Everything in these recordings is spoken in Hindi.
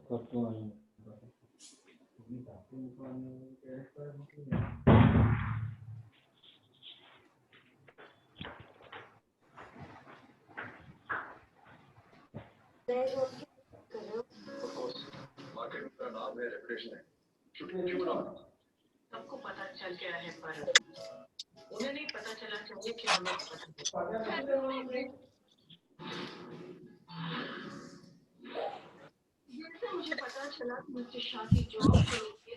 सबको पता चल गया है पर उन्हें नहीं पता चला चाहिए कि हमें जैसे मुझे पता चला कि मुझे शादी जॉब करोगे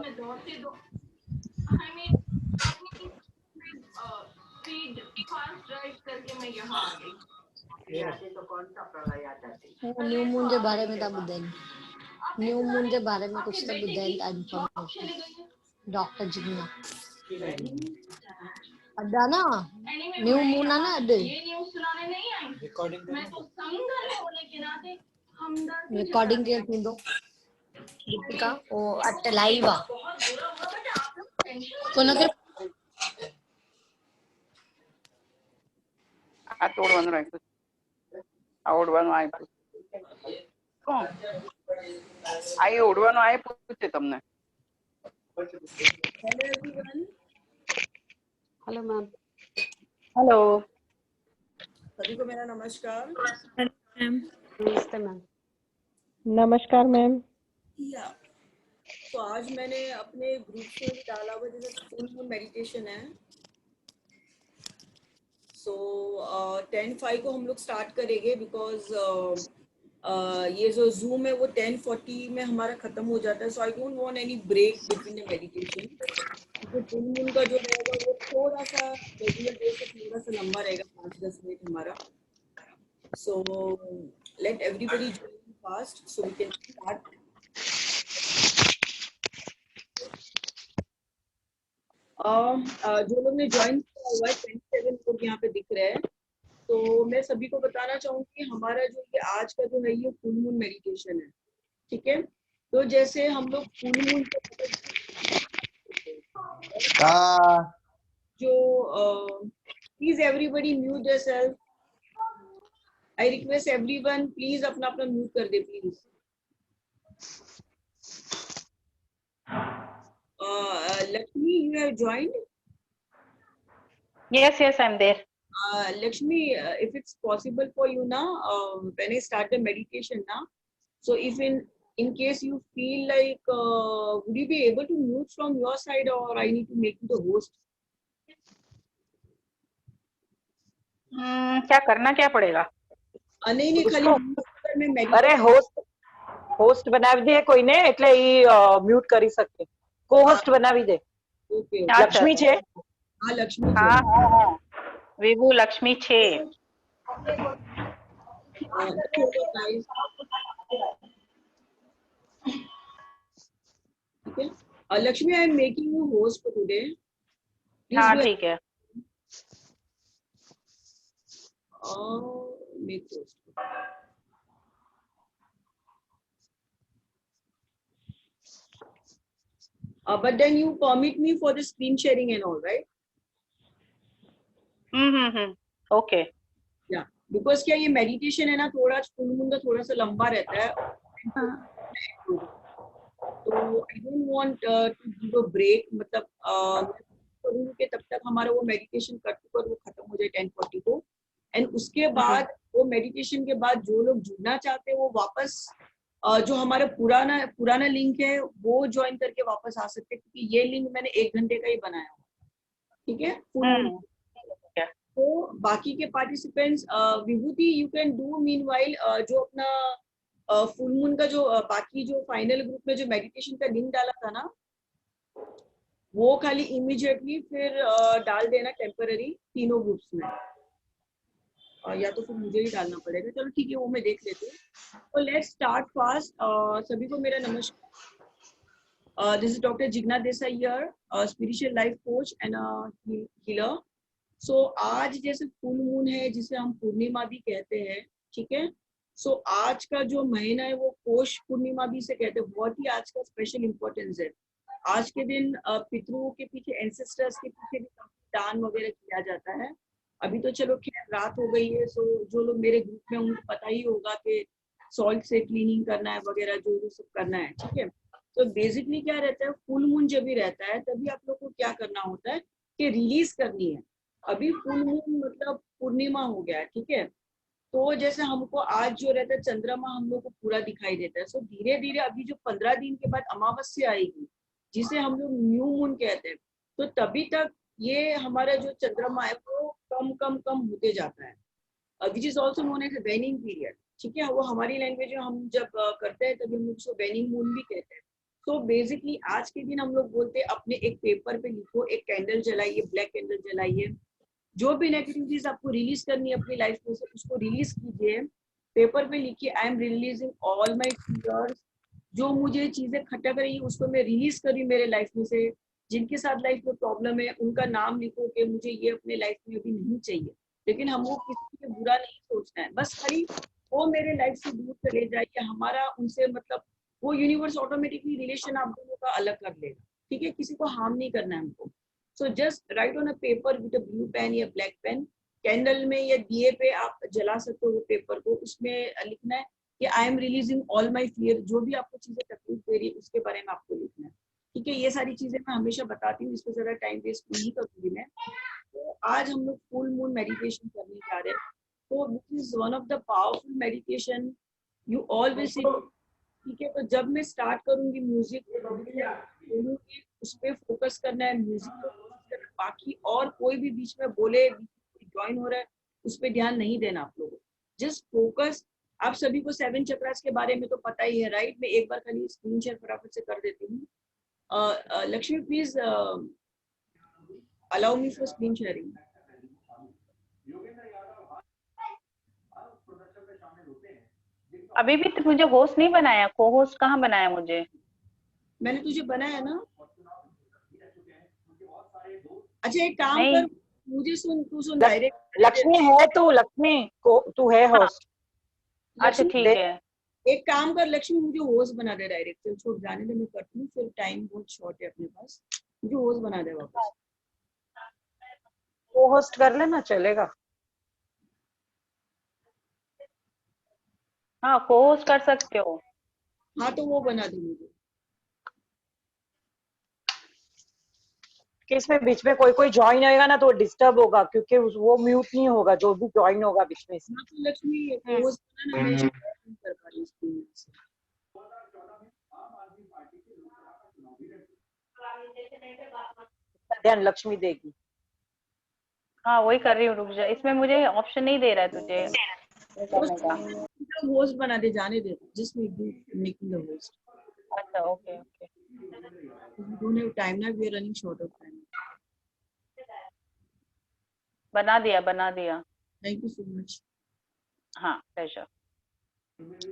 मैं दौड़ते दो I mean speed fast drive करके मैं यहाँ आ गई यादें तो कौन सा प्रलय आता थी न्यू मून के बारे में था ॿुधाइनि न्यू मून के बारे में कुछ तो ॿुधाइनि था इंफॉर्मेशन डॉक्टर जिग्ना अदा ना न्यू मून है ना अद ये न्यूज़ सुनाने नहीं आई रिकॉर्डिंग मैं तो समंदर होने के नाते हमदर्द रिकॉर्डिंग के थींदो दीपिका ओ अट लाइव आ बहुत बुरा हुआ बेटा आप लोग टेंशन कोन के આ તોડવાનું રાખ્યું આ ઓઢવાનું આપ્યું કોણ આ એ ઓઢવાનું આપ્યું છે તમને हेलो मैम हेलो सभी को मेरा नमस्कार नमस्ते मैम नमस्कार मैम या तो आज मैंने अपने ग्रुप में भी डाला हुआ जैसे फुल मून मेडिटेशन है सो 10:05 को हम लोग स्टार्ट करेंगे बिकॉज ये जो जूम है वो 10:40 में हमारा खत्म हो जाता है so I don't want any break between the meditation तो फुल मून का जो रहेगा वो थोड़ा सा रेगुलर डे से थोड़ा सा लंबा रहेगा 5-10 मिनट हमारा so let everybody join fast so we can start जो लोग ने ज्वाइन किया हुआ है 27 लोग यहाँ पे दिख रहे हैं तो मैं सभी को बताना चाहूंगी हमारा जो ये आज का जो है ये फुल मून मेडिटेशन है ठीक है तो जैसे हम लोग फुल मून जो please everybody mute yourself I request everyone please अपना अपना म्यूट कर दे please Lakshmi, you have joined? yes I'm there Lakshmi, if it's possible for you now, when I start the meditation now, so if in case you feel like, would you be able to mute from your side or I need to make you the host? क्या करना क्या पड़ेगा नहीं खाली मैं अरे હોસ્ટ બનાવી દે કોઈને એટલે ઈ મ્યુટ કરી શકે કો-હોસ્ટ બનાવી દે ओके લક્ષ્મી છે हाँ लक्ष्मी हाँ विभू लक्ष्मी छे ठीक है Lakshmi I am making you host for today हाँ ठीक है make host but then you permit me for the screen sharing and all, right? Okay Yeah, because क्या ये meditation है ना थोड़ा फुल मून का थोड़ा सा लंबा रहता है तो I don't want to give a break मतलब करूँ कि तब तक हमारा वो meditation कर वो खत्म हो जाए 10:40 को एंड उसके बाद वो meditation के बाद जो लोग जुड़ना चाहते हैं वो वापस जो हमारा पुराना लिंक है वो ज्वाइन करके वापस आ सकते हैं क्योंकि ये लिंक मैंने 1 घंटे का ही बनाया हुआ ठीक है तो बाकी के participants Vibhuti you can do meanwhile जो अपना फुल मून का जो बाकी जो फाइनल ग्रुप में जो मेडिटेशन का लिंक डाला था ना वो खाली इमीडिएटली फिर डाल देना टेम्पररी तीनों ग्रुप्स में या तो फिर मुझे ही डालना पड़ेगा चलो ठीक है वो मैं देख लेती हूँ तो लेट्स स्टार्ट फास्ट सभी को मेरा नमस्कार this is doctor Jigna Desai here spiritual life coach and healer so आज जैसे फुल मून है जिसे हम पूर्णिमा भी कहते हैं ठीक है सो आज का जो महीना है वो पोष पूर्णिमा भी से कहते हैं बहुत ही आज का स्पेशल इंपॉर्टेंस है आज के दिन पितरों के पीछे एंसेस्टर्स के पीछे भी दान वगैरह किया जाता है अभी तो चलो खैर रात हो गई है सो जो लोग मेरे ग्रुप में उनको पता ही होगा कि सॉल्ट से क्लीनिंग करना है वगैरह जो जो सब करना है, ठीक है। तो बेसिकली क्या रहता है, फुल मून जब भी रहता है तभी आप लोग को क्या करना होता है कि रिलीज करनी है। अभी फुल मून मतलब पूर्णिमा हो गया है, ठीक है। तो जैसे हमको आज जो रहता है चंद्रमा हम लोग को पूरा दिखाई देता है, सो धीरे धीरे अभी जो 15 दिन के बाद अमावस्या आएगी जिसे हम लोग न्यू मून कहते हैं, तो तभी तक ये हमारा जो चंद्रमा है वो कम कम कम होते जाता है, which is also known as weaning period, ठीक है। वो हमारी लैंग्वेज में हम जब करते हैं तभी हम लोग उसको वेनिंग मून भी कहते हैं। तो बेसिकली आज के दिन हम लोग बोलते हैं अपने एक पेपर पे लिखो, एक कैंडल जलाइए, ब्लैक कैंडल जलाइए, जो भी नेगेटिविटीज आपको रिलीज करनी है अपनी लाइफ में से उसको रिलीज कीजिए। पेपर पे लिखिए I am releasing all my fears, जो मुझे चीजें खटक रही है उसको मैं रिलीज कर रही हूँ मेरे लाइफ में से। जिनके साथ लाइफ में प्रॉब्लम है उनका नाम लिखो कि मुझे ये अपने लाइफ में अभी नहीं चाहिए, लेकिन हमको किसी के बुरा नहीं सोचना है, बस खाली वो मेरे लाइफ से दूर चले जाए या हमारा उनसे मतलब वो यूनिवर्स ऑटोमेटिकली रिलेशन आप दोनों का अलग कर लेगा, ठीक है। किसी को हार्म नहीं करना है हमको। So just write on a paper with a blue pen या ब्लैक पेन, कैंडल में या दिए पे आप जला सकते हो पेपर को, उसमें लिखना है कि आई am releasing all my fear, जो भी आपको चीजें तकलीफ दे रही है उसके बारे में आपको लिखना है, ठीक है। ये सारी चीजें मैं हमेशा बताती हूँ, इसको ज्यादा टाइम वेस्ट नहीं करूंगी मैं। तो आज हम लोग फुल मून मेडिटेशन करने जा रहे हैं, तो this is one of the powerful meditation you all will see, ठीक है। तो जब मैं स्टार्ट करूंगी म्यूजिक बोलूंगी, उस पर फोकस करना है, म्यूजिक पे फोकस करना है, बाकी और कोई भी बीच में बोले ज्वाइन हो रहा है उस पर ध्यान नहीं देना आप लोगों को, जस्ट फोकस। आप सभी को 7 चक्रास के बारे में तो पता ही है, राइट। मैं एक बार खाली स्क्रीन शेयर फटाफट से कर देती हूँ। Lakshmi please allow me for screen sharing. अभी भी तो मुझे होस्ट नहीं बनाया, को होस्ट कहाँ बनाया मुझे? मैंने तुझे बनाया ना। अच्छा एक काम नहीं। कर, मुझे सुन, तू सुन डायरेक्ट। लक्ष्मी है तू, लक्ष्मी को तू है होस्ट। अच्छा ठीक है। एक काम कर लक्ष्मी, मुझे होस्ट बना दे डायरेक्ट, चल छोड़ जाने दे, मैं करती हूँ, फिर टाइम बहुत शॉर्ट है अपने पास, मुझे होस्ट बना दे वापस। को होस्ट कर लेना, चलेगा। हाँ को होस्ट कर सकते हो। हाँ तो वो बना दे मुझे। कि इसमें बीच में कोई कोई ज्वाइन होएगा ना तो डिस्टर्ब होगा, क्योंकि वो म्यूट नहीं होगा जो भी ज्वाइन होगा बीच में से। हाँ तो लक्ष्मी होस्ट बना ना, मैं नहीं कर पा रही स्क्रीन से। ध्यान लक्ष्मी देगी। हाँ वही कर रही हूँ, रुक जा, इसमें मुझे ऑप्शन नहीं दे रहा है तुझे करने का। होस्ट बना दे, जाने दे, जस्ट मेकिंग द होस्ट। अच्छा okay okay. We don't have time now, we are running short of time. बना दिया बना दिया। Thank you so much. हाँ प्लेजर।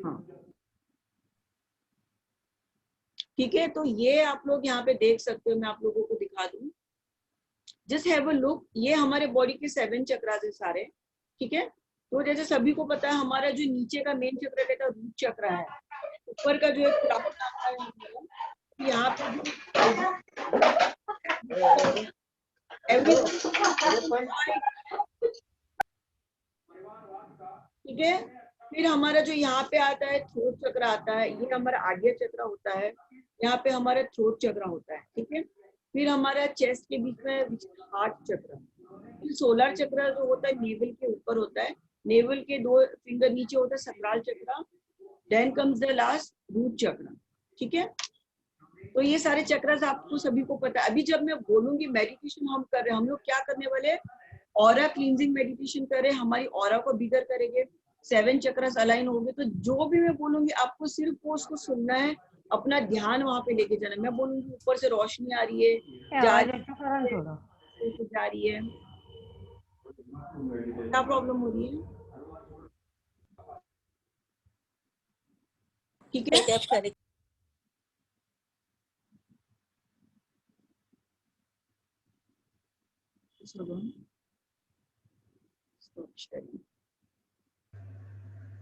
हाँ ठीक है, तो ये आप लोग यहाँ पे देख सकते हो, मैं आप लोगों को दिखा दूं, जस्ट हैव अ लुक। ये हमारे बॉडी के 7 चक्रास है सारे, ठीक है। तो जैसे सभी को पता है हमारा जो नीचे का मेन चक्र रहता है रूट चक्र है, ऊपर का जो एक क्राउन आता है हमारा, यहाँ पे ठीक है। फिर हमारा जो यहाँ पे आता है थ्रोट चक्र आता है, ये हमारा आज्ञा चक्र होता है, यहाँ पे हमारा थ्रोट चक्र होता है, ठीक है। फिर हमारा चेस्ट के बीच में हार्ट चक्र, फिर सोलर चक्र जो होता है नेवल के ऊपर होता है, नेवल के 2 फिंगर नीचे होता है sacral chakra, then comes the last root chakra, ठीक है। तो ये सारे चक्र आपको सभी को पता है। अभी जब मैं बोलूंगी मेडिटेशन हम कर रहे हैं, हम लोग क्या करने वाले, ऑरा क्लींजिंग मेडिटेशन कर रहे हैं, हमारी ऑरा को बिगर करेंगे, 7 चक्रास अलाइन होंगे। तो जो भी मैं बोलूंगी आपको सिर्फ वो उसको सुनना है, अपना ध्यान वहां पे लेके जाना है। मैं बोलूंगी ऊपर से रोशनी आ रही है, जा रही है, क्या प्रॉब्लम हो रही है, ठीक है।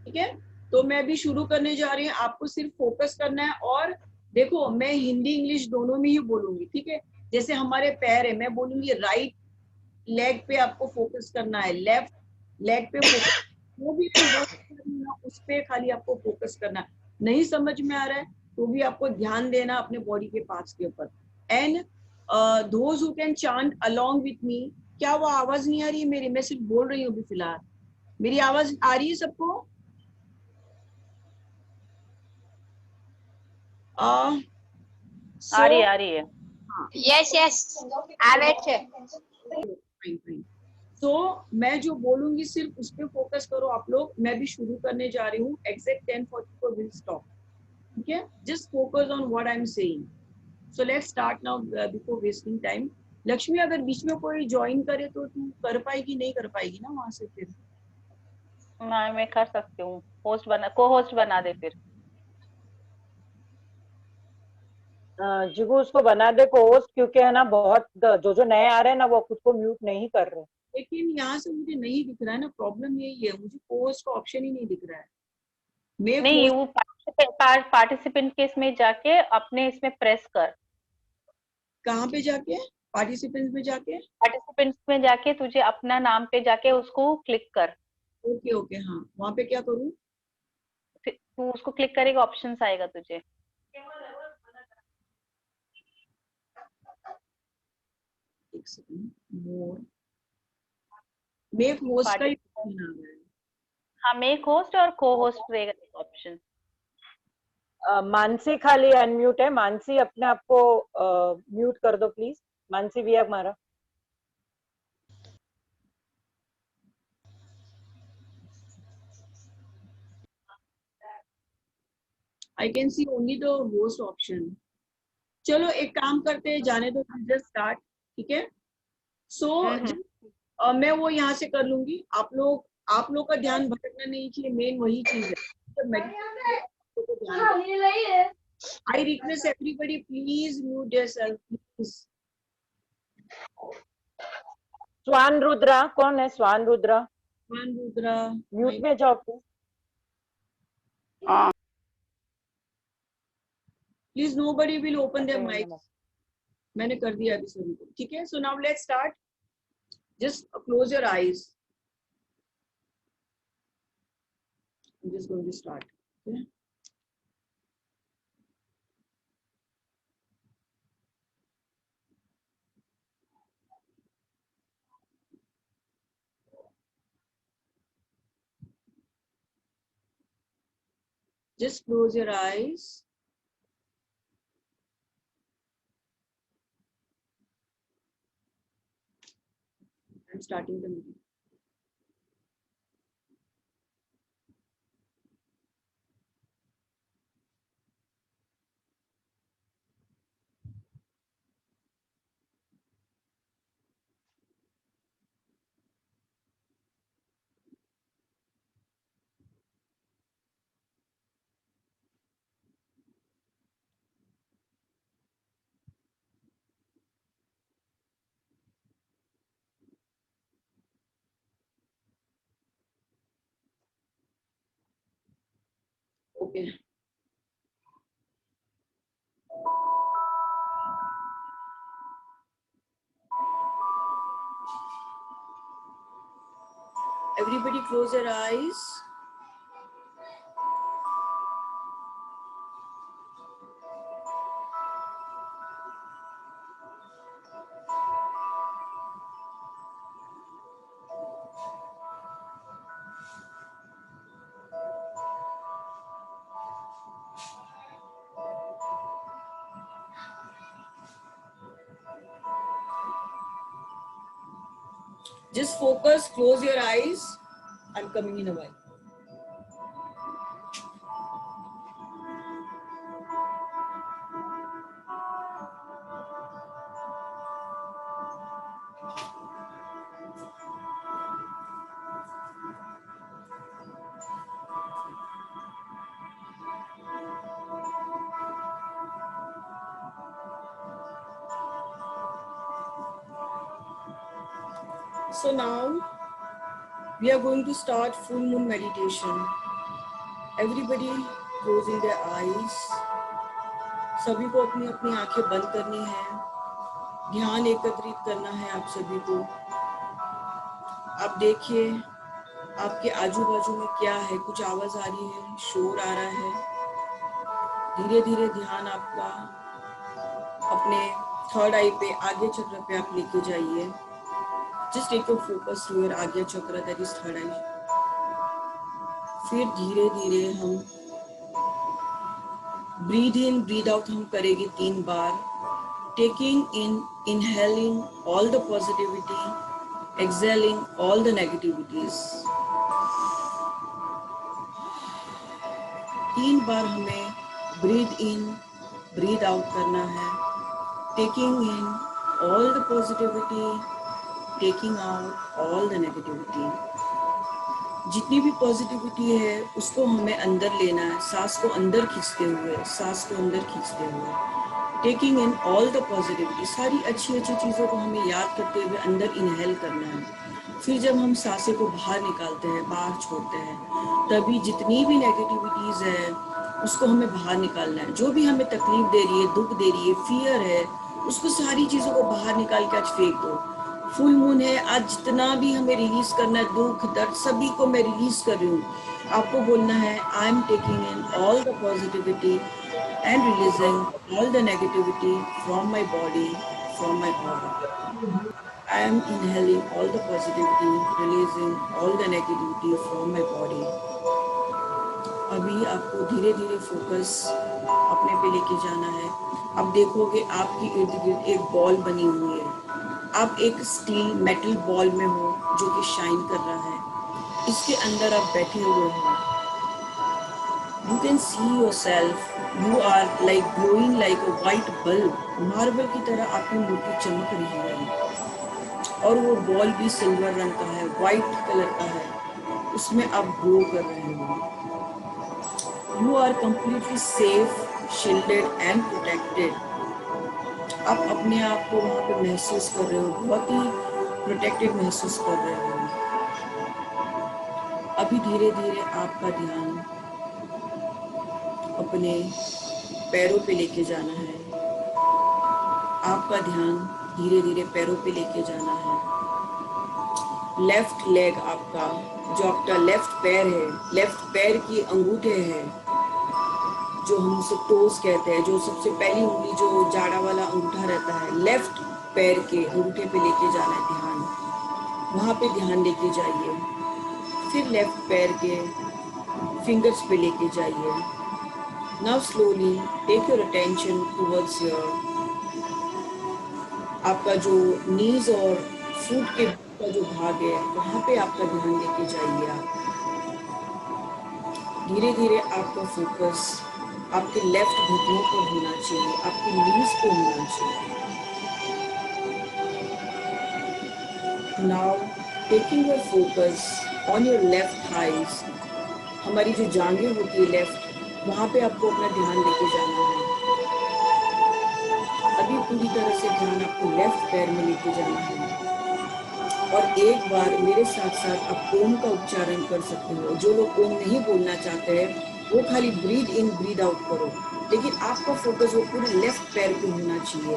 ठीक है, तो मैं अभी शुरू करने जा रही हूँ, आपको सिर्फ फोकस करना है। और देखो मैं हिंदी इंग्लिश दोनों में ही बोलूंगी, ठीक है। जैसे हमारे पैर है, मैं बोलूंगी राइट लेग पे आपको फोकस करना है, लेफ्ट लेग पे फोकस, वो भी ना, उस पे खाली आपको फोकस करना है। नहीं समझ में आ रहा है तो भी आपको ध्यान देना अपने बॉडी के पार्ट्स के ऊपर। And those who can chant along with me, क्या वो आवाज नहीं आ रही है मेरी? मैं सिर्फ बोल रही हूँ अभी फिलहाल। मेरी आवाज आ रही है सबको? आ रही है। यस यस આવે છે फाइन फाइन। तो मैं जो बोलूंगी सिर्फ उस पे फोकस करो आप लोग। मैं भी शुरू करने जा रही हूँ। एग्जैक्ट 10:40 को विल स्टॉप, ठीक है? Just focus on what I am saying. So let's start now before wasting time. Lakshmi, अगर बीच में कोई ज्वाइन करे तो तू कर पाएगी? नहीं कर पाएगी ना वहां से फिर? मैं कर सकती हूँ, को होस्ट बना दे फिर। जिगू उसको बना दे को होस्ट, क्योंकि है ना बहुत जो नए आ रहे हैं ना वो खुद को म्यूट नहीं कर रहे। लेकिन यहाँ से मुझे नहीं दिख रहा है ना, प्रॉब्लम यही है, मुझे पोस्ट का ऑप्शन ही नहीं दिख रहा है। मैं नहीं, वो पार्टिसिपेंट के इसमें जाके अपने इसमें प्रेस कर। कहाँ पे जाके? पार्टिसिपेंट्स में जाके? पार्टिसिपेंट्स में जाके तुझे अपना नाम पे जाके उसको क्लिक कर। ओके ओके, हाँ वहाँ पे क्या करूँ? फिर तू उसको क्लिक करेगा, ऑप्शंस आएगा तुझे। एक सेकंड, मोर मेक होस्ट का ही ऑप्शन आ रहा है। हाँ, मेक होस्ट और को होस्ट रहेगा ऑप्शन। मानसी खाली अनम्यूट है। मानसी अपने आप को म्यूट कर दो प्लीज। मानसी भी है हमारा। I can see only the host option. चलो एक काम करते हैं, जाने दो, जस्ट स्टार्ट, ठीक है? सो मैं वो यहाँ से कर लूंगी। आप लोग का ध्यान भटकना नहीं चाहिए, मेन वही चीज है। I request everybody please mute yourself please. Swan Rudra कौन है? स्वान रुद्रा रुद्रा म्यूट में जाओ प्लीज। हाँ, please nobody will open their mic. मैंने कर दिया अभी सभी को, ठीक है? So now let's start. Just close your eyes. I'm just going to start. Okay? Just close your eyes. I'm starting the meeting. Okay. Everybody close your eyes. Just focus, close your eyes. I'm coming in a while. So now we are going to start full moon meditation. Everybody closing their eyes. सभी को अपनी अपनी आंखें बंद करनी है, ध्यान एकत्रित करना है आप सभी को। आप देखिए आपके आजू बाजू में क्या है, कुछ आवाज आ रही है, शोर आ रहा है? धीरे धीरे ध्यान आपका अपने थर्ड आई पे, आज्ञा चक्र पे आप लेके जाइए। Just take your focus to your Ajna chakra, that is third आई। फिर धीरे धीरे हम ब्रीद इन ब्रीद आउट हम करेंगे 3 बार। Taking in, inhaling all the positivity, exhaling all the negativities. 3 बार हमें ब्रीद इन ब्रीद आउट करना है। Taking in all the positivity, taking out all the negativity. जितनी भी पॉजिटिविटी है उसको हमें अंदर लेना है, सांस को अंदर खींचते हुए, सांस को अंदर खींचते हुए। Taking in all the positivity, सारी अच्छी अच्छी चीज़ों को हमें याद करते हुए अंदर इनहेल करना है। फिर जब हम सांसें को बाहर निकालते हैं, बाहर छोड़ते हैं, तभी जितनी भी नेगेटिविटीज है उसको हमें बाहर निकालना है। जो भी हमें तकलीफ दे रही है, दुख दे रही है, फियर है, उसको सारी चीज़ों को बाहर निकाल के आज फेंक दो। फुल मून है आज, जितना भी हमें रिलीज करना है, दुख दर्द सभी को मैं रिलीज कर रही हूँ। आपको बोलना है I am taking in all the positivity and releasing all the negativity from my body, from my body. I am inhaling all the positivity, releasing all the negativity from my body. अभी आपको धीरे धीरे फोकस अपने पे लेके जाना है। अब देखोगे आपकी इर्द गिर्द एक बॉल बनी हुई है। आप एक स्टील मेटल बॉल में हो जो कि शाइन कर रहा है। इसके अंदर आप बैठे हुए हो। You can see yourself. You are like glowing like a white bulb. Marble की तरह आपकी मूर्ति चमक रही है और वो बॉल भी सिल्वर रंग का है, व्हाइट कलर का है, उसमें आप ग्लो कर रहे हो। You are completely safe, shielded and protected. आप अपने आप को वहाँ पे महसूस कर रहे हो, बहुत ही प्रोटेक्टेड महसूस कर रहे हो। अभी धीरे धीरे आपका ध्यान अपने पैरों पे लेके जाना है। आपका ध्यान धीरे धीरे पैरों पे लेके जाना है। लेफ्ट लेग आपका, जो आपका लेफ्ट पैर है, लेफ्ट पैर की अंगूठे हैं, जो हम उसे टोस कहते हैं, जो सबसे पहली उंगली जो जाड़ा वाला अंगूठा रहता है, लेफ्ट पैर के अंगूठे पे लेके जाना है ध्यान। वहाँ पे ध्यान लेके जाइए। फिर लेफ्ट पैर के फिंगर्स पे लेके जाइए। Now slowly take your attention towards your, आपका जो नीज और फुट के का जो भाग है वहाँ पे आपका ध्यान लेके जाइए। आप धीरे धीरे आपका फोकस आपके लेफ्ट घुटनों पर होना चाहिए, आपकी नीज पे होना चाहिए। Now taking your focus on your left thighs, हमारी जो जांघें होती है लेफ्ट, वहाँ पे आपको अपना ध्यान लेके जाना है। अभी पूरी तरह से ध्यान आपको लेफ्ट पैर में लेके जाना है और एक बार मेरे साथ साथ आप ओम का उच्चारण कर सकते हो। जो लोग ओम नहीं बोलना चाहते हैं वो खाली ब्रीद इन ब्रीद आउट करो, लेकिन आपका फोकस वो पूरे लेफ्ट पैर पे होना चाहिए।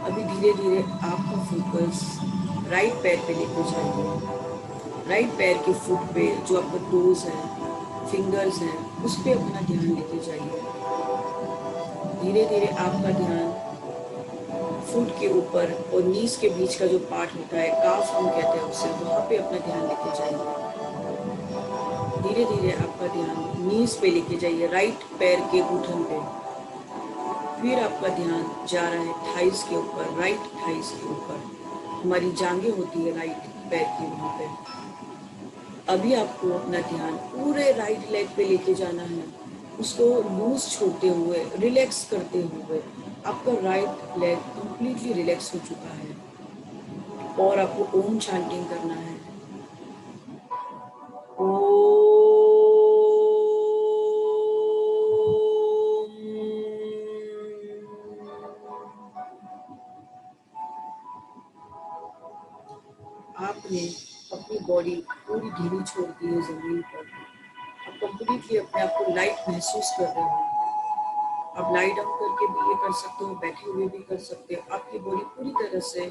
अभी धीरे धीरे आपका फोकस राइट पैर पे लेके जाइए। राइट पैर के फुट पे जो आपका टोज है, फिंगर्स हैं, उस पे अपना ध्यान लेके जाइए। धीरे धीरे आपका ध्यान फुट के ऊपर और नीज के बीच का जो पार्ट होता है, काफ हम कहते हैं उसे, वहाँ पे अपना ध्यान लेके जाइए। धीरे धीरे आपका ध्यान नीज पे लेके जाइए, राइट पैर के घुटन पे। फिर आपका ध्यान जा रहा है थाइस के ऊपर, राइट थाइस के ऊपर, हमारी जांघें होती है राइट पैर की वहाँ पे। अभी आपको अपना ध्यान पूरे राइट लेग पे लेके जाना है, उसको लूज छोड़ते हुए, रिलैक्स करते हुए। आपका राइट लेग कंप्लीटली रिलैक्स हो चुका है और आपको ओम चैंटिंग करना है। आपने अपनी बॉडी पूरी ढीली छोड़ दी है जमीन पर। आप कंप्लीटली अपने आप को लाइट महसूस कर रहे हो। आप लाइट ऑन करके भी ये कर सकते हो, बैठे हुए भी कर सकते हो। आपकी बॉडी पूरी तरह से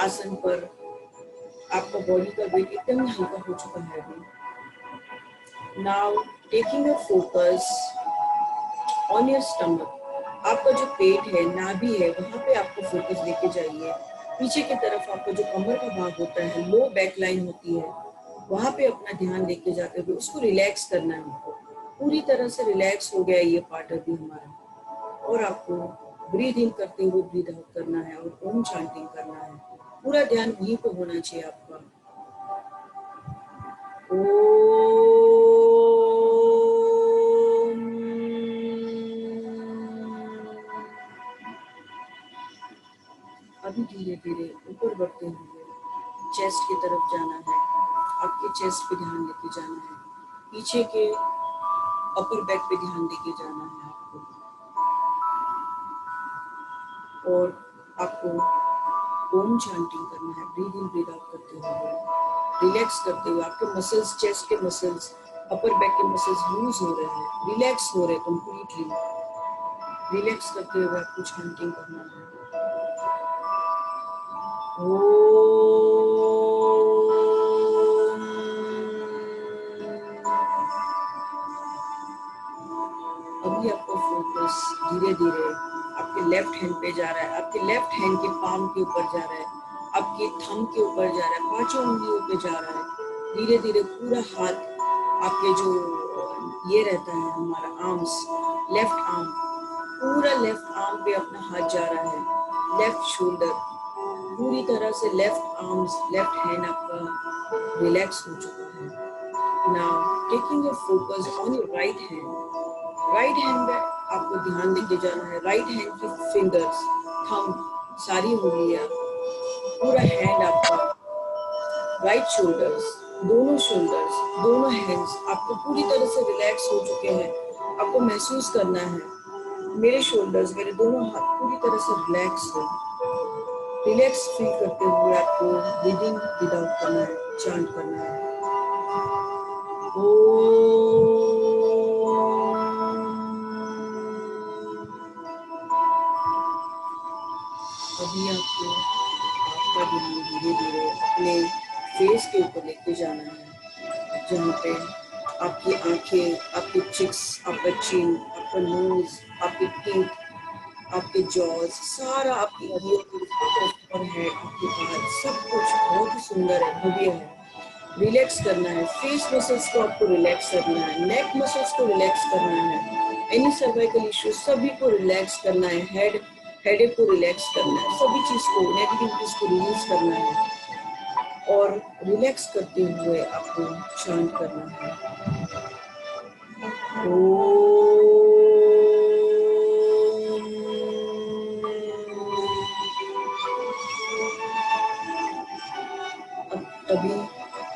आसन पर, आपका बॉडी का वेट एकदम हल्का हो चुका है अभी। Now taking your focus on your stomach. आपका जो पेट है, नाभि है, वहां पे आपको फोकस लेके जाइए। पीछे की तरफ आपका जो कमर का भाग होता है, लो बैक लाइन होती है, वहां पे अपना ध्यान लेके जाते हुए उसको रिलैक्स करना है। आपको पूरी तरह से रिलैक्स हो गया ये पार्ट अभी हमारा। और आपको ब्रीद इन करते हुए ब्रीद आउट करना है और ओम चैंटिंग करना है। पूरा ध्यान वहीं पे होना चाहिए आपका। अभी धीरे धीरे ऊपर बढ़ते हुए चेस्ट की तरफ जाना है। आपके चेस्ट पे ध्यान लेके जाना है, पीछे के अपर बैक पे ध्यान लेके जाना है आपको। और आपको ओम चैंटिंग करना है, ब्रीद इन ब्रीद आउट करते हुए, रिलैक्स करते हुए। आपके मसल्स, चेस्ट के मसल्स, अपर बैक के मसल्स लूज हो रहे हैं, रिलैक्स हो रहे हैं कंप्लीटली। रिलैक्स करते हुए आपको चैंटिंग करना है। अभी आपका फोकस धीरे धीरे आपके लेफ्ट हैंड पे जा रहा है, आपके लेफ्ट हैंड के पाम के ऊपर जा रहा है, आपके थंब के ऊपर जा रहा है, पांचों उंगलियों पे जा रहा है। धीरे धीरे पूरा हाथ, आपके जो ये रहता है हमारा आर्म्स, लेफ्ट आर्म, पूरा लेफ्ट आर्म पे अपना हाथ जा रहा है। लेफ्ट शोल्डर, पूरी तरह से लेफ्ट आर्म्स, लेफ्ट हैंड आपका रिलैक्स हो चुका है। Now taking your focus on your right hand. Right hand में आपको ध्यान देके जाना है। राइट हैंड की फिंगर्स, थंब, सारी उंगलियां, पूरा हैंड आपका, राइट शोल्डर्स, दोनों हैंड्स आपको पूरी तरह से रिलैक्स हो चुके हैं। आपको महसूस करना है मेरे शोल्डर्स, मेरे दोनों हाथ पूरी तरह से रिलैक्स है। रिलैक्स फील करते हुए आपको ब्रीदिंग ब्रीद आउट करना है, चांट करना है। अभी आपको आपका ध्यान धीरे धीरे अपने फेस के ऊपर लेके जाना है, जहाँ पे आपकी आंखें, आपके चिक्स, आपका चिन, आपका नोज, आपके टीथ, आपके जॉज, सारा आपकी और है, आपके बाल, सब कुछ बहुत ही सुंदर है, भव्य है। रिलैक्स करना है। फेस मसल्स को आपको रिलैक्स करना है, नेक मसल्स को रिलैक्स करना है, एनी सर्वाइकल इश्यू सभी को रिलैक्स करना है, हेडेक को रिलैक्स करना है, सभी चीज को, नेगेटिविटीज को रिलीज करना है। और रिलैक्स करते हुए आपको शांत करना है। अब तभी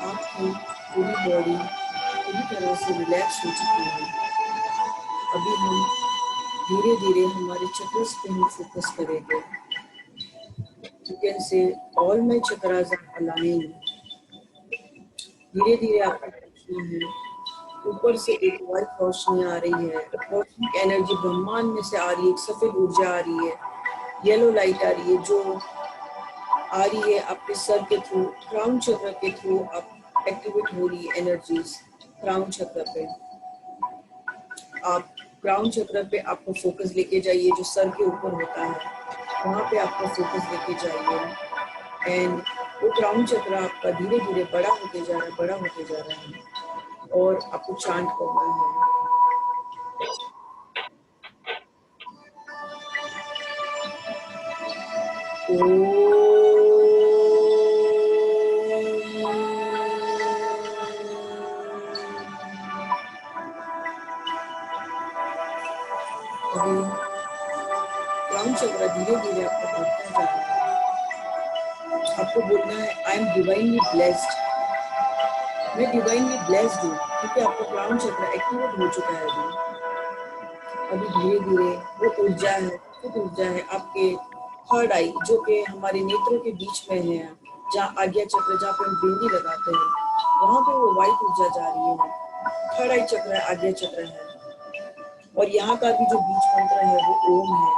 आपकी पूरी बॉडी पूरी तरह से रिलैक्स हो चुकी है। अभी हम धीरे धीरे हमारे चक्र्स पे हम फोकस करेंगे। You can say all my chakras are aligned. धीरे धीरे आपको देखना है, ऊपर से एक व्हाइट रोशनी आ रही है, कॉस्मिक एनर्जी ब्रह्मांड में से आ रही है, एक सफेद ऊर्जा आ रही है, येलो लाइट आ रही है, जो आ रही है आपके सर के थ्रू, क्राउन चक्र के थ्रू आप एक्टिवेट हो रही है एनर्जीज। क्राउन चक्र पे आप, क्राउन चक्र पे आपको फोकस लेके जाइए, जो सर के ऊपर होता है वहाँ पे आपको फोकस लेके जाइए। एंड वो क्राउन चक्र आपका धीरे धीरे बड़ा होते जा रहा है, बड़ा होते जा रहा है, और आपको चांट करना है। क्राउन चक्र धीरे धीरे आपका बढ़ता जा रहा है। आपको बोलना है आई एम डिवाइनली ब्लेस्ड, मैं डिवाइनली ब्लेस्ड हूँ, क्योंकि आपका क्राउन चक्र एक्टिवेट हो चुका है। अभी धीरे धीरे वो ऊर्जा है आपके थर्ड आई, जो कि हमारे नेत्रों के बीच में है, जहाँ आज्ञा चक्र, जहाँ पे हम बिंदी लगाते हैं, वहां पे वो वाइट ऊर्जा जा रही है। थर्ड आई चक्र है, आज्ञा चक्र है, और यहाँ का भी जो बीज मंत्र है वो ओम है।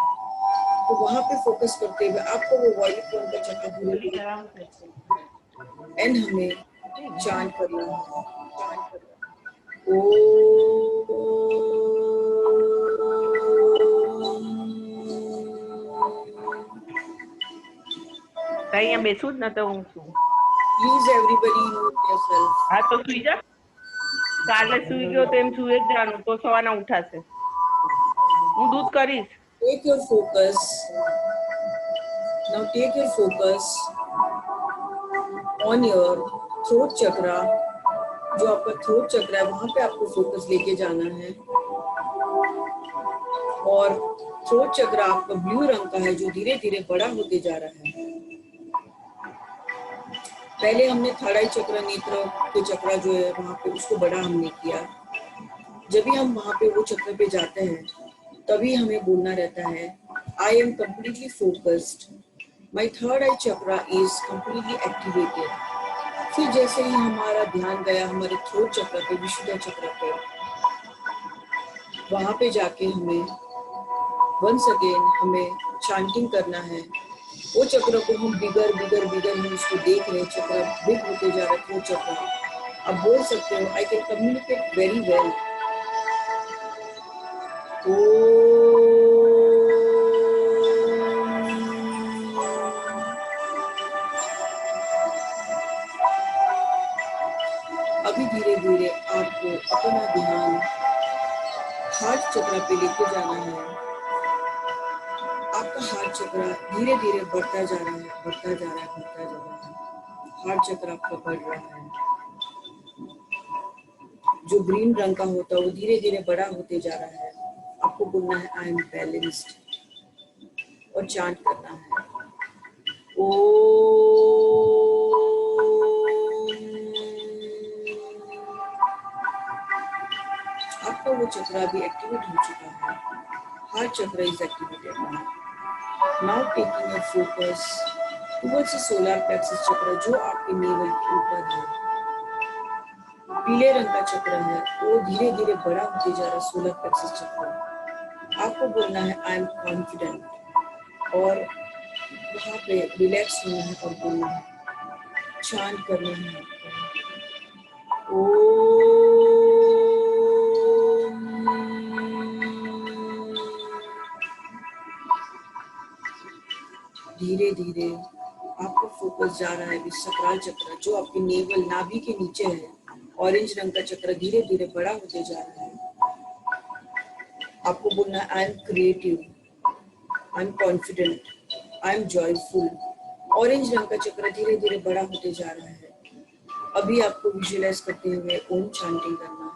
तो वहां पे फोकस करते हुए आपको वो वायलेट कलर का चक्र धीरे धीरे एंड हमें चांट करना है। કઈ અહીંયા બેસું જ નતો હું છું. Please everybody mute yourself. હા તો સુઈ જા. કાલે સુઈ ગયો તો એમ સુઈ જ જવાનું, તો સવારના ઉઠાશે. હું દૂધ કરીશ. Take your focus. Now take your focus on your throat chakra. जो आपका थ्रोट चक्र है वहां पे आपको फोकस लेके जाना है, और थ्रोट चक्र आपका ब्लू रंग का है जो धीरे धीरे बड़ा होते जा रहा है। पहले हमने थर्ड आई चक्र, नेत्र के चक्र जो है वहां पे उसको बड़ा हमने किया। जब भी हम वहां पे वो चक्र पे जाते हैं तभी हमें बोलना रहता है I am completely focused, my third eye chakra is completely activated. फिर जैसे ही हमारा ध्यान गया हमारे थ्रोट चक्र पे, विशुद्धा चक्र पे, वहां पे जाके हमें वंस अगेन हमें चांटिंग करना है। वो चक्र को हम बिगर बिगर बिगर हम उसको देख रहे हैं, चक्र बिग होते जा रहा है। थ्रोट चक्र आप बोल सकते हो I can communicate very well. अभी धीरे धीरे आपको अपना ध्यान हार्ट चक्र पे लेके जाना है। आपका हार्ट चक्र धीरे धीरे बढ़ता जा रहा है, बढ़ता जा रहा है, बढ़ता जा रहा है। हार्ट चक्र आपका बढ़ रहा है। जो ग्रीन रंग का होता है वो धीरे धीरे बड़ा होते जा रहा है। आपको बोलना है आई एम बैलेंस्ड और चांट करना है ओ। आपका वो चक्र भी एक्टिवेट हो चुका है। हार्ट चक्र is activated now. Now taking your focus towards the solar plexus चक्र जो आपके नेवल के ऊपर है। पीले रंग का चक्र है वो धीरे धीरे बड़ा होते जा रहा है। सोलर प्लेक्सस चक्र आपको बोलना है आई एम कॉन्फिडेंट, और वहां पे रिलैक्स होना है और बोलना है, चांट करना है आपको ओ। धीरे धीरे आपका फोकस जा रहा है विसक्राल चक्र जो आपके नेवल नाभि के नीचे है। ऑरेंज रंग का चक्र धीरे धीरे बड़ा होते जा रहा है। आपको बोलना है I M creative, I am confident, I am joyful. Orange रंग का चक्र धीरे धीरे बड़ा होते जा रहा है। अभी आपको विजुअलाइज करते हुए ओम चांटिंग करना है।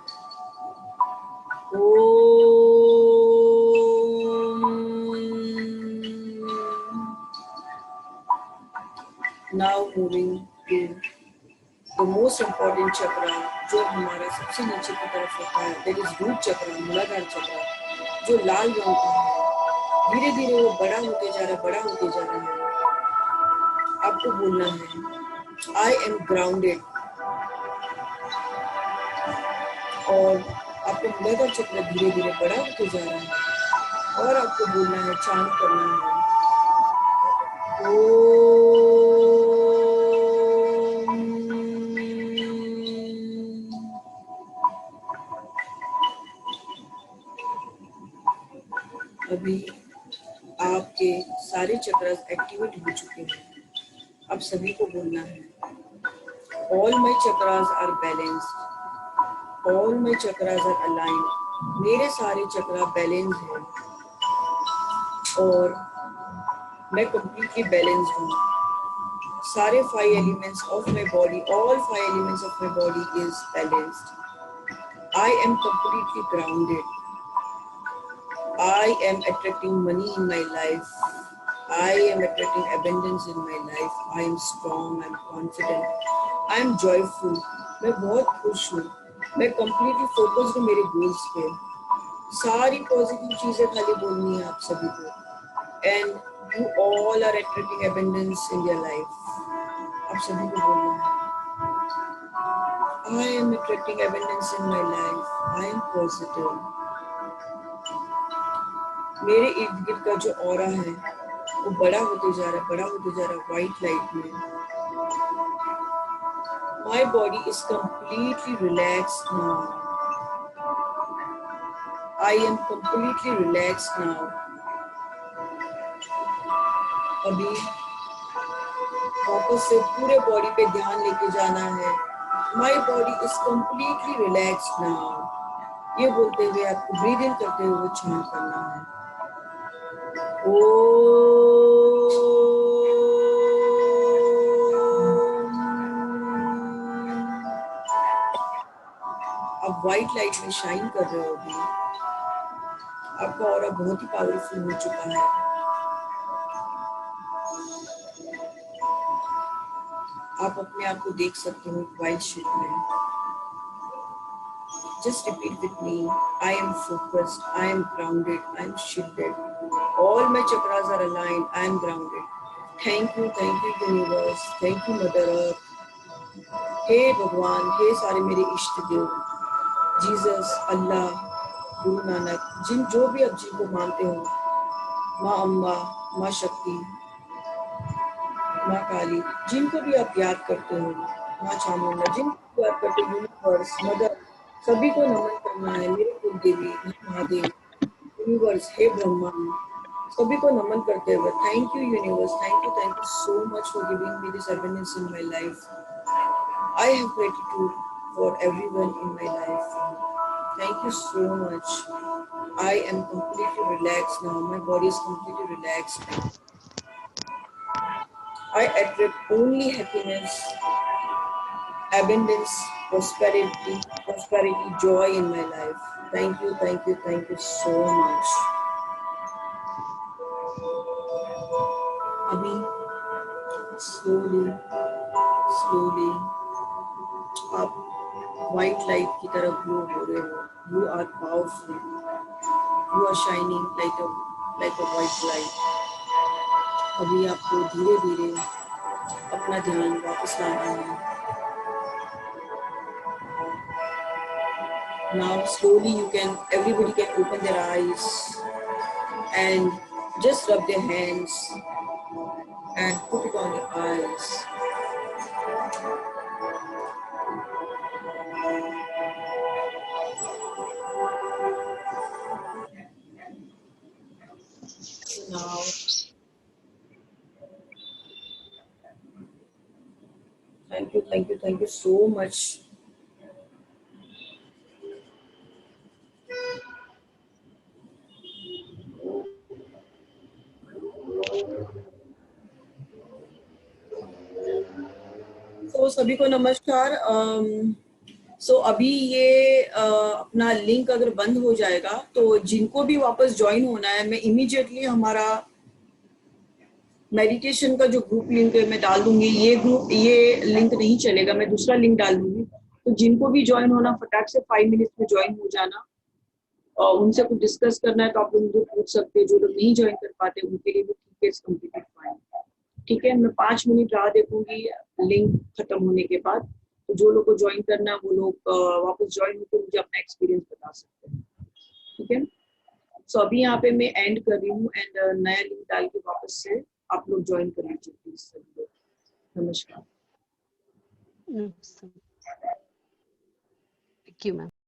Now moving to the most important chakra जो हमारा सबसे नीचे की तरफ होता है, that is root chakra, मूलाधार चक्र जो लाल रंग का है। धीरे धीरे वो बड़ा होते जा रहा है, बड़ा होते जा रहा है। आपको बोलना है I am grounded, और आपको मूलाधार चक्र धीरे धीरे बड़ा होते जा रहा है, और आपको बोलना है, चांट करना है अभी आपके सारे चक्रास एक्टिवेट हो चुके हैं। अब सभी को बोलना है all my chakras are balanced, all my chakras are aligned. मेरे सारे चक्रा बैलेंस हैं और मैं कंप्लीटली बैलेंस्ड हूँ। सारे 5 elements of my body, all 5 elements of my body is balanced. I am completely grounded. I am attracting money in my life. I am attracting abundance in my life. I am strong. I am confident. I am joyful. मैं बहुत खुश हूँ। मैं completely focused हूँ मेरे goals पे। सारी positive चीजें खाली बोलनी है आप सभी को। And you all are attracting abundance in your life. आप सभी को बोलना है, I am attracting abundance in my life. I am positive. मेरे इर्द गिर्द का जो ऑरा है वो बड़ा होते जा रहा है, बड़ा होते जा रहा है व्हाइट लाइट में। My body is completely relaxed now. I am completely relaxed now. अभी वापस से पूरे बॉडी पे ध्यान लेके जाना है। My body is completely relaxed now. ये बोलते हुए आपको ब्रीद इन करते हुए चैंट करना है। आप व्हाइट लाइट में शाइन कर रहे हो अभी। आपका ऑरा बहुत ही पावरफुल हो चुका है। आप अपने आप को देख सकते हो व्हाइट शीट में। Just repeat with me. I am focused. I am grounded. I am shielded. All my chakras are aligned. I am grounded. Thank you, universe. Thank you, Mother Earth. हे भगवान, हे सारे मेरे इष्ट देव, जीसस, अल्लाह, गुरु नानक, जो भी आप जिनको मानते हो, माँ अम्बा, माँ शक्ति, माँ काली, जिनको भी आप याद करते हो, माँ चामुंडा, जिनको भी याद करते हो, यूनिवर्स, मदर, सभी को नमन करना है। मेरे कुल देवी, महादेव, यूनिवर्स, हे ब्रह्मा, सभी को नमन करते हुए thank you universe, thank you so much for giving me this abundance in my life. I have gratitude for everyone in my life. Thank you so much. I am completely relaxed now. My body is completely relaxed. I attract only happiness, abundance, prosperity, joy in my life. Thank you so much. अभी slowly आप व्हाइट लाइट की तरफ ग्लो हो रहे हो। You are powerful. You are shining like a white light. अभी आपको धीरे धीरे अपना ध्यान वापस लाना है। Now slowly everybody can open their eyes and just rub their hands and put it on your eyes. Now thank you so much. तो सभी को नमस्कार। अभी ये अपना लिंक अगर बंद हो जाएगा तो जिनको भी वापस ज्वाइन होना है, मैं इमीडिएटली हमारा मेडिटेशन का जो ग्रुप लिंक है मैं डाल दूंगी। ये लिंक नहीं चलेगा, मैं दूसरा लिंक डाल दूंगी। तो जिनको भी ज्वाइन होना फटाक से 5 मिनट में ज्वाइन हो जाना। और उनसे कुछ डिस्कस करना है तो आप लोग मुझे पूछ सकते हैं। जो लोग नहीं ज्वाइन कर पाते उनके लिए भी ठीक है, कंप्लीटेड फाइन। ठीक है, मैं 5 मिनट राह देखूंगी लिंक खत्म होने के बाद। तो जो लोग को ज्वाइन करना है वो लोग वापस ज्वाइन होकर मुझे अपना एक्सपीरियंस बता सकते हैं। ठीक है, सो अभी यहाँ पे मैं एंड कर रही हूँ एंड नया लिंक डाल के वापस से आप लोग ज्वाइन कर लीजिए प्लीज सभी लोग। नमस्कार। Thank you, ma'am.